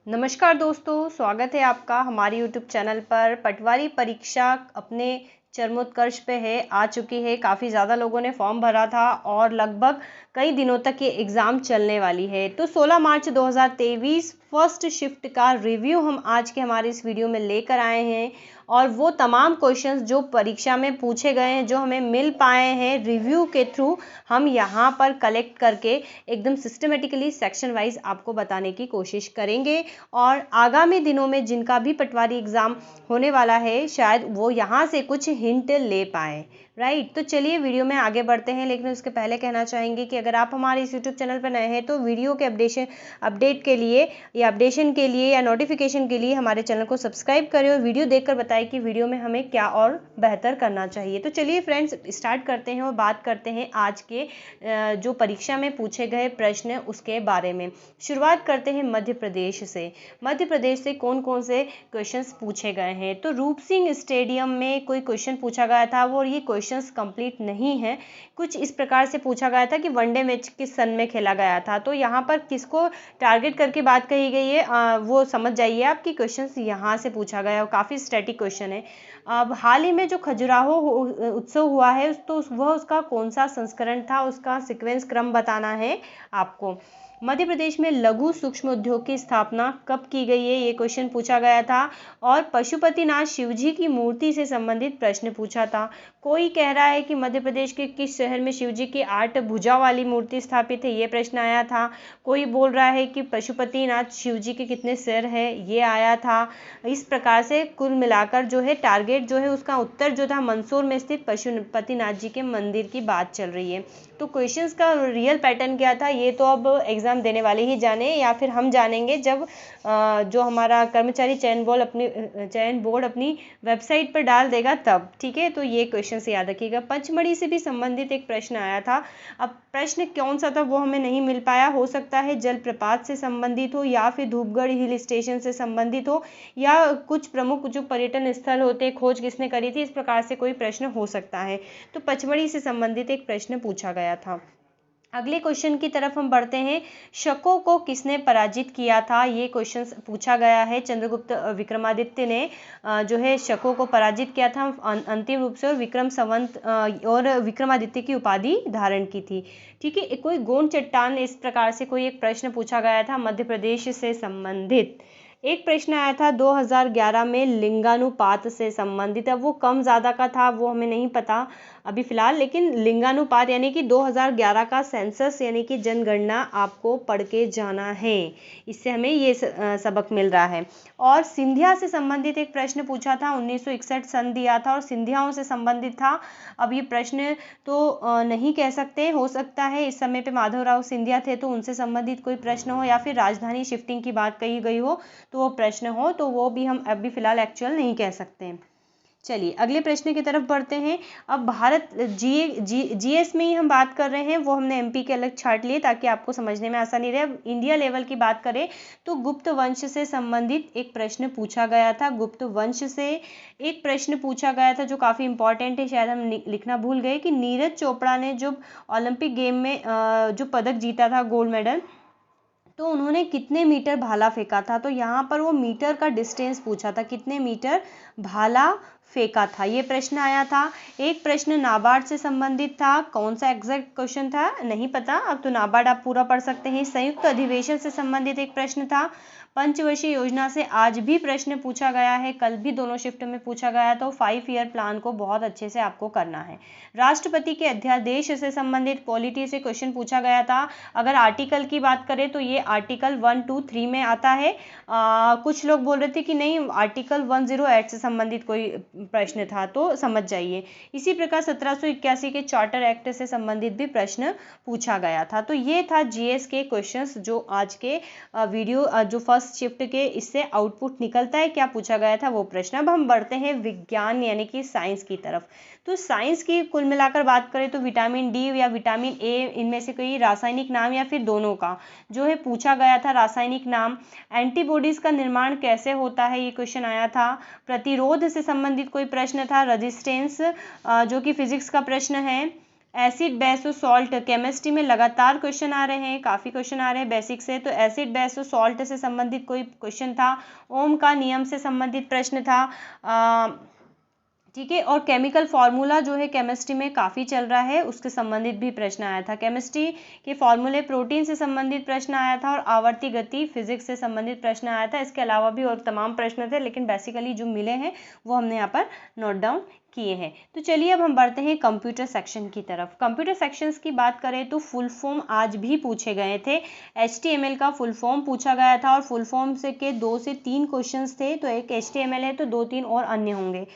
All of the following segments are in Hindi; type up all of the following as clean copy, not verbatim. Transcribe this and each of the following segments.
नमस्कार दोस्तों, स्वागत है आपका हमारे यूट्यूब चैनल पर। पटवारी परीक्षा अपने चरमोत्कर्ष पे है, आ चुकी है। काफ़ी ज़्यादा लोगों ने फॉर्म भरा था और लगभग कई दिनों तक ये एग्ज़ाम चलने वाली है। तो 16 मार्च 2023 फर्स्ट शिफ्ट का रिव्यू हम आज के हमारे इस वीडियो में लेकर आए हैं और वो तमाम क्वेश्चंस जो परीक्षा में पूछे गए हैं, जो हमें मिल पाए हैं रिव्यू के थ्रू, हम यहाँ पर कलेक्ट करके एकदम सिस्टमेटिकली सेक्शन वाइज आपको बताने की कोशिश करेंगे। और आगामी दिनों में जिनका भी पटवारी एग्ज़ाम होने वाला है, शायद वो यहाँ से कुछ हिंट ले पाएँ। राइट, तो चलिए वीडियो में आगे बढ़ते हैं, लेकिन उसके पहले कहना चाहेंगे कि अगर आप हमारे इस यूट्यूब चैनल पर नए हैं तो वीडियो के अपडेट के लिए या अपडेशन के लिए या नोटिफिकेशन के लिए हमारे चैनल को सब्सक्राइब करें और वीडियो देखकर बताएं कि वीडियो में हमें क्या और बेहतर करना चाहिए। तो चलिए फ्रेंड्स, स्टार्ट करते हैं और बात करते हैं आज के जो परीक्षा में पूछे गए प्रश्न उसके बारे में। शुरुआत करते हैं मध्य प्रदेश से। मध्य प्रदेश से कौन कौन से क्वेश्चंस पूछे गए हैं। तो रूप सिंह स्टेडियम में कोई क्वेश्चन पूछा गया था और ये क्वेश्चंस कंप्लीट नहीं है। कुछ इस प्रकार से पूछा गया था कि वनडे मैच किस सन में खेला गया था। तो यहाँ पर किसको टारगेट करके बात कही गई है, वो समझ जाइए आपकी क्वेश्चंस यहाँ से पूछा गया है। काफ़ी स्टैटिक क्वेश्चन है। अब हाल ही में जो खजुराहो उत्सव हुआ है, तो वह उसका कौन सा संस्करण था, उसका सीक्वेंस क्रम बताना है आपको। मध्य प्रदेश में लघु सूक्ष्म उद्योग की स्थापना कब की गई है, ये क्वेश्चन पूछा गया था। और पशुपतिनाथ शिवजी की मूर्ति से संबंधित प्रश्न पूछा था। कोई कह रहा है कि मध्य प्रदेश के किस शहर में शिवजी की 8 भुजा वाली मूर्ति स्थापित है, ये प्रश्न आया था। कोई बोल रहा है कि पशुपतिनाथ शिवजी के कितने सिर है, ये आया था। इस प्रकार से कुल मिलाकर जो है टारगेट जो है उसका उत्तर जो था मंदसौर में स्थित पशुपतिनाथ जी के मंदिर की बात चल रही है। तो क्वेश्चंस का रियल पैटर्न क्या था, ये तो अब एग्ज़ाम देने वाले ही जाने या फिर हम जानेंगे जब जो हमारा कर्मचारी चयन बोर्ड अपनी वेबसाइट पर डाल देगा तब। ठीक है, तो ये क्वेश्चन से याद रखिएगा। पंचमढ़ी से भी संबंधित एक प्रश्न आया था। अब प्रश्न कौन सा था वो हमें नहीं मिल पाया। हो सकता है जलप्रपात से संबंधित हो या फिर धूपगढ़ हिल स्टेशन से संबंधित हो या कुछ प्रमुख जो पर्यटन स्थल होते हैं, खोज किसने करी थी, इस प्रकार से कोई प्रश्न हो सकता है। तो पचमढ़ी से संबंधित एक प्रश्न पूछा गया था। अगले क्वेश्चन की तरफ हम बढ़ते हैं। शकों को किसने पराजित किया था, ये क्वेश्चन पूछा गया है। चंद्रगुप्त विक्रमादित्य ने जो है शकों को पराजित किया था अंतिम रूप से, और विक्रम संवत और विक्रमादित्य की उपाधि धारण की थी। ठीक है, कोई गोंड चट्टान, इस प्रकार से कोई एक प्रश्न पूछा गया था मध्य प्रदेश से संबंधित। एक प्रश्न आया था 2011 में लिंगानुपात से संबंधित। अब वो कम ज़्यादा का था, वो हमें नहीं पता अभी फ़िलहाल, लेकिन लिंगानुपात यानी कि 2011 का सेंसस यानी कि जनगणना आपको पढ़ के जाना है। इससे हमें ये सबक मिल रहा है। और सिंधिया से संबंधित एक प्रश्न पूछा था। 1961 सन दिया था और सिंधियाओं से संबंधित था। अब ये प्रश्न तो नहीं कह सकते, हो सकता है इस समय पे माधवराव सिंधिया थे तो उनसे संबंधित कोई प्रश्न हो, या फिर राजधानी शिफ्टिंग की बात कही गई हो तो वो प्रश्न हो, तो वो भी हम अभी फ़िलहाल एक्चुअल नहीं कह सकते। चलिए अगले प्रश्न की तरफ बढ़ते हैं। अब भारत जीएस में ही हम बात कर रहे हैं, वो हमने एमपी के अलग छाट लिए ताकि आपको समझने में आसानी रहे। अब इंडिया लेवल की बात करें तो गुप्त वंश से संबंधित एक प्रश्न पूछा गया था। गुप्त वंश से एक प्रश्न पूछा गया था जो काफ़ी इंपॉर्टेंट है, शायद हम लिखना भूल गए, कि नीरज चोपड़ा ने जो ओलंपिक गेम में जो पदक जीता था, गोल्ड मेडल, तो उन्होंने कितने मीटर भाला फेंका था। तो यहाँ पर वो मीटर का डिस्टेंस पूछा था, कितने मीटर भाला फेंका था, ये प्रश्न आया था। एक प्रश्न नाबार्ड से संबंधित था। कौन सा एग्जैक्ट क्वेश्चन था नहीं पता, अब तो नाबार्ड आप पूरा पढ़ सकते हैं। संयुक्त अधिवेशन से संबंधित एक प्रश्न था। पंचवर्षीय योजना से आज भी प्रश्न पूछा गया है, कल भी दोनों शिफ्ट में पूछा गया। तो 5 ईयर प्लान को बहुत अच्छे से आपको करना है। राष्ट्रपति के अध्यादेश से संबंधित पॉलिटी से क्वेश्चन पूछा गया था। अगर आर्टिकल की बात करें तो ये आर्टिकल 1, 2, 3 में आता है। कुछ लोग बोल रहे थे कि नहीं आर्टिकल 108 से संबंधित कोई प्रश्न था, तो समझ जाइए। इसी प्रकार 1781 के चार्टर एक्ट से संबंधित भी प्रश्न पूछा गया था। तो ये था जीएस के क्वेश्चंस जो आज के वीडियो जो फर्स्ट शिफ्ट के इससे आउटपुट निकलता है, क्या पूछा गया था वो प्रश्न। अब हम बढ़ते हैं विज्ञान यानी कि साइंस की तरफ। तो साइंस की कुल मिलाकर बात करें तो विटामिन डी या विटामिन ए, इनमें से कोई रासायनिक नाम या फिर दोनों का जो है पूछा गया था रासायनिक नाम। एंटीबॉडीज का निर्माण कैसे होता है, ये क्वेश्चन आया था। प्रतिरोध से संबंधित कोई प्रश्न था, रेजिस्टेंस जो कि फिजिक्स का प्रश्न है। एसिड बेस और सॉल्ट, केमिस्ट्री में लगातार क्वेश्चन आ रहे हैं, काफ़ी क्वेश्चन आ रहे हैं बेसिक से। तो एसिड बेस और सॉल्ट से संबंधित कोई क्वेश्चन था, ओम का नियम से संबंधित प्रश्न था, ठीक है। और केमिकल फार्मूला जो है केमिस्ट्री में काफ़ी चल रहा है, उसके संबंधित भी प्रश्न आया था। केमिस्ट्री के फार्मूले, प्रोटीन से संबंधित प्रश्न आया था, और आवर्ती गति फिजिक्स से संबंधित प्रश्न आया था। इसके अलावा भी और तमाम प्रश्न थे, लेकिन बेसिकली जो मिले हैं वो हमने यहाँ पर नोट डाउन किए हैं। तो चलिए अब हम बढ़ते हैं कंप्यूटर सेक्शन की तरफ। कंप्यूटर सेक्शंस की बात करें तो फुल फॉर्म आज भी पूछे गए थे। HTML का फुल फॉर्म पूछा गया था, और फुल फॉर्म से के 2 से 3 क्वेश्चंस थे। तो एक HTML है तो 2-3 और अन्य होंगे।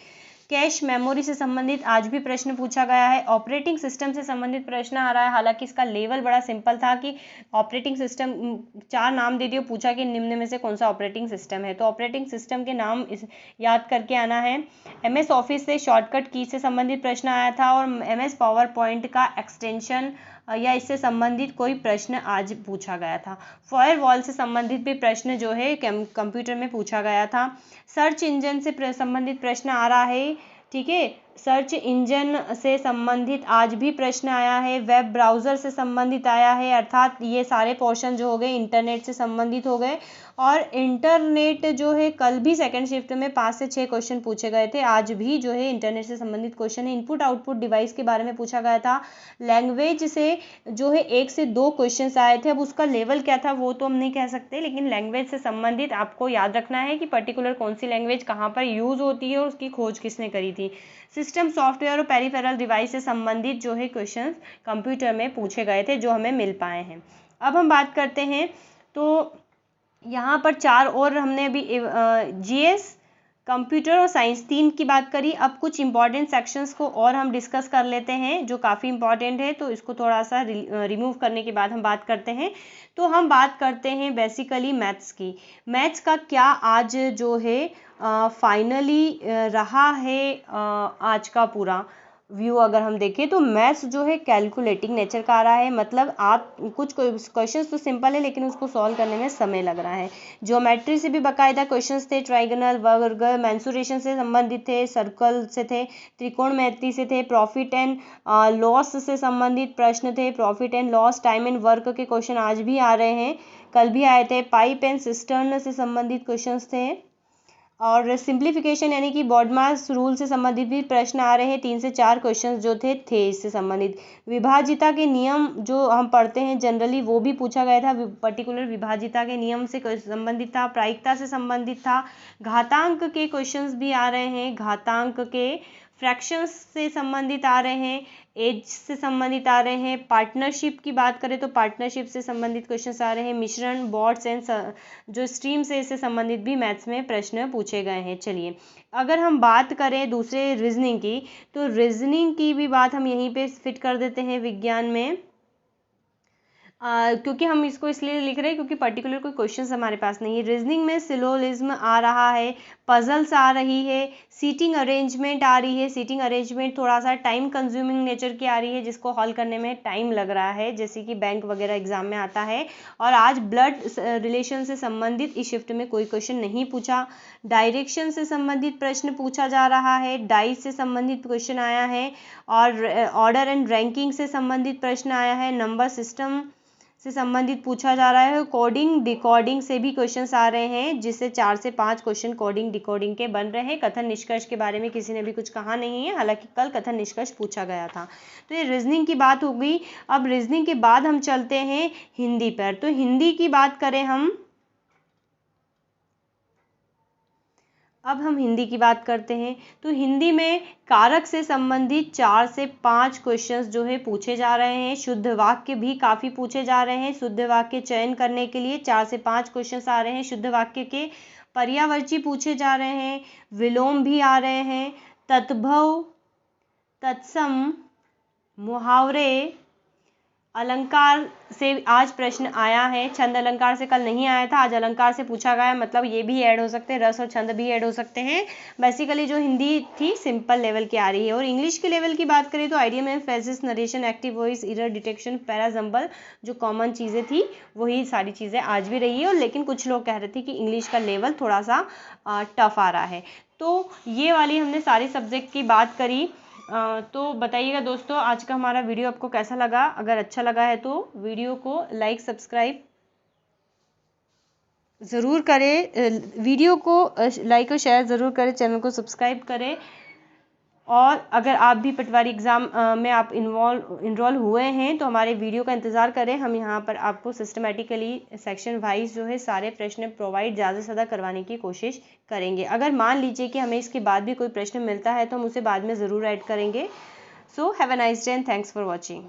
कैश मेमोरी से संबंधित आज भी प्रश्न पूछा गया है। ऑपरेटिंग सिस्टम से संबंधित प्रश्न आ रहा है, हालांकि इसका लेवल बड़ा सिंपल था कि ऑपरेटिंग सिस्टम 4 नाम दे दिए, पूछा कि निम्न में से कौन सा ऑपरेटिंग सिस्टम है। तो ऑपरेटिंग सिस्टम के नाम याद करके आना है। MS ऑफिस से शॉर्टकट की से संबंधित प्रश्न आया था, और MS पावर पॉइंट का एक्सटेंशन या इससे संबंधित कोई प्रश्न आज पूछा गया था। फायरवॉल से संबंधित भी प्रश्न जो है कंप्यूटर में पूछा गया था। सर्च इंजन से संबंधित प्रश्न आ रहा है, ठीक है। सर्च इंजन से संबंधित आज भी प्रश्न आया है। वेब ब्राउज़र से संबंधित आया है, अर्थात ये सारे पोर्शन जो हो गए इंटरनेट से संबंधित हो गए। और इंटरनेट जो है कल भी सेकंड शिफ्ट में 5 से 6 क्वेश्चन पूछे गए थे, आज भी जो है इंटरनेट से संबंधित क्वेश्चन है। इनपुट आउटपुट डिवाइस के बारे में पूछा गया था। लैंग्वेज से जो है 1 से 2 क्वेश्चन आए थे। अब उसका लेवल क्या था वो तो हम नहीं कह सकते, लेकिन लैंग्वेज से संबंधित आपको याद रखना है कि पर्टिकुलर कौन सी लैंग्वेज कहाँ पर यूज़ होती है और उसकी खोज किसने करी थी। सिस्टम, सॉफ्टवेयर और पेरिफेरल डिवाइस से संबंधित जो है क्वेश्चन कंप्यूटर में पूछे गए थे, जो हमें मिल पाए हैं। अब हम बात करते हैं तो यहाँ पर 4 और हमने अभी GS, कंप्यूटर और साइंस 3 की बात करी। अब कुछ इंपॉर्टेंट सेक्शंस को और हम डिस्कस कर लेते हैं जो काफ़ी इंपॉर्टेंट है, तो इसको थोड़ा सा रिमूव करने के बाद हम बात करते हैं। तो हम बात करते हैं बेसिकली मैथ्स की। मैथ्स का क्या आज जो है फाइनली रहा है आज का पूरा व्यू अगर हम देखें तो मैथ्स जो है कैलकुलेटिंग नेचर का आ रहा है। मतलब आप कुछ क्वेश्चंस तो सिंपल है लेकिन उसको सॉल्व करने में समय लग रहा है। ज्योमेट्री से भी बाकायदा क्वेश्चंस थे, ट्राइगोनल, वर्ग, मेंसुरेशन से संबंधित थे, सर्कल से थे, त्रिकोणमिति से थे, प्रॉफिट एंड लॉस से संबंधित प्रश्न थे। Profit and loss, time and work के क्वेश्चन आज भी आ रहे हैं, कल भी आए थे। पाइप एंड सिस्टर्न से संबंधित क्वेश्चन थे, और सिंप्लीफिकेशन यानी कि बॉडमास रूल से संबंधित भी प्रश्न आ रहे हैं। 3 से 4 क्वेश्चंस जो थे इससे संबंधित। विभाजिता के नियम जो हम पढ़ते हैं जनरली वो भी पूछा गया था, पर्टिकुलर विभाजिता के नियम से संबंधित था। प्रायिकता से संबंधित था। घातांक के क्वेश्चंस भी आ रहे हैं, घातांक के फ्रैक्शंस से संबंधित आ रहे हैं, एज से संबंधित आ रहे हैं। पार्टनरशिप की बात करें तो पार्टनरशिप से संबंधित क्वेश्चंस आ रहे हैं। मिश्रण, बॉट्स एंड जो स्ट्रीम से इससे संबंधित भी मैथ्स में प्रश्न पूछे गए हैं। चलिए अगर हम बात करें दूसरे रीजनिंग की, तो रीजनिंग की भी बात हम यहीं पे फिट कर देते हैं विज्ञान में, क्योंकि हम इसको इसलिए लिख रहे हैं क्योंकि पर्टिकुलर कोई क्वेश्चंस हमारे पास नहीं है। रीजनिंग में सिलोजिज्म आ रहा है, पजल्स आ रही है, सीटिंग अरेंजमेंट आ रही है। सीटिंग अरेंजमेंट थोड़ा सा टाइम कंज्यूमिंग नेचर की आ रही है, जिसको हल करने में टाइम लग रहा है, जैसे कि बैंक वगैरह एग्जाम में आता है। और आज ब्लड रिलेशन से संबंधित इस शिफ्ट में कोई क्वेश्चन नहीं पूछा। डायरेक्शन से संबंधित प्रश्न पूछा जा रहा है, डाइस से संबंधित क्वेश्चन आया है, और ऑर्डर एंड रैंकिंग से संबंधित प्रश्न आया है। नंबर सिस्टम से संबंधित पूछा जा रहा है। कोडिंग डिकोडिंग से भी क्वेश्चंस आ रहे हैं, जिससे 4 से 5 क्वेश्चन कोडिंग डिकोडिंग के बन रहे हैं। कथन निष्कर्ष के बारे में किसी ने भी कुछ कहा नहीं है, हालांकि कल कथन निष्कर्ष पूछा गया था। तो ये रीजनिंग की बात हो गई। अब रीजनिंग के बाद हम चलते हैं हिंदी पर। तो हिंदी की बात करें अब हम हिंदी की बात करते हैं। तो हिंदी में कारक से संबंधित 4 से 5 क्वेश्चंस जो है पूछे जा रहे हैं। शुद्ध वाक्य भी काफ़ी पूछे जा रहे हैं। शुद्ध वाक्य चयन करने के लिए 4 से 5 क्वेश्चंस आ रहे हैं शुद्ध वाक्य के। पर्यायवाची पूछे जा रहे हैं, विलोम भी आ रहे हैं, तद्भव, तत्सम, मुहावरे, अलंकार से आज प्रश्न आया है। छंद अलंकार से कल नहीं आया था, आज अलंकार से पूछा गया, मतलब ये भी ऐड हो सकते हैं, रस और छंद भी ऐड हो सकते हैं। बेसिकली जो हिंदी थी सिंपल लेवल की आ रही है। और इंग्लिश के लेवल की बात करें तो idiom, emphasis, narration, active voice, error detection, parajumble, जो कॉमन चीज़ें थी वही सारी चीज़ें आज भी रही है। और लेकिन कुछ लोग कह रहे थे कि इंग्लिश का लेवल थोड़ा सा टफ आ रहा है। तो ये वाली हमने सारी सब्जेक्ट की बात करी। तो बताइएगा दोस्तों आज का हमारा वीडियो आपको कैसा लगा। अगर अच्छा लगा है तो वीडियो को लाइक सब्सक्राइब ज़रूर करें, वीडियो को लाइक और शेयर ज़रूर करें, चैनल को सब्सक्राइब करें। और अगर आप भी पटवारी एग्ज़ाम में आप इनरोल हुए हैं तो हमारे वीडियो का इंतज़ार करें। हम यहाँ पर आपको सिस्टमेटिकली सेक्शन वाइज जो है सारे प्रश्न प्रोवाइड ज़्यादा से ज़्यादा करवाने की कोशिश करेंगे। अगर मान लीजिए कि हमें इसके बाद भी कोई प्रश्न मिलता है तो हम उसे बाद में ज़रूर ऐड करेंगे। So have a nice day and thanks for watching.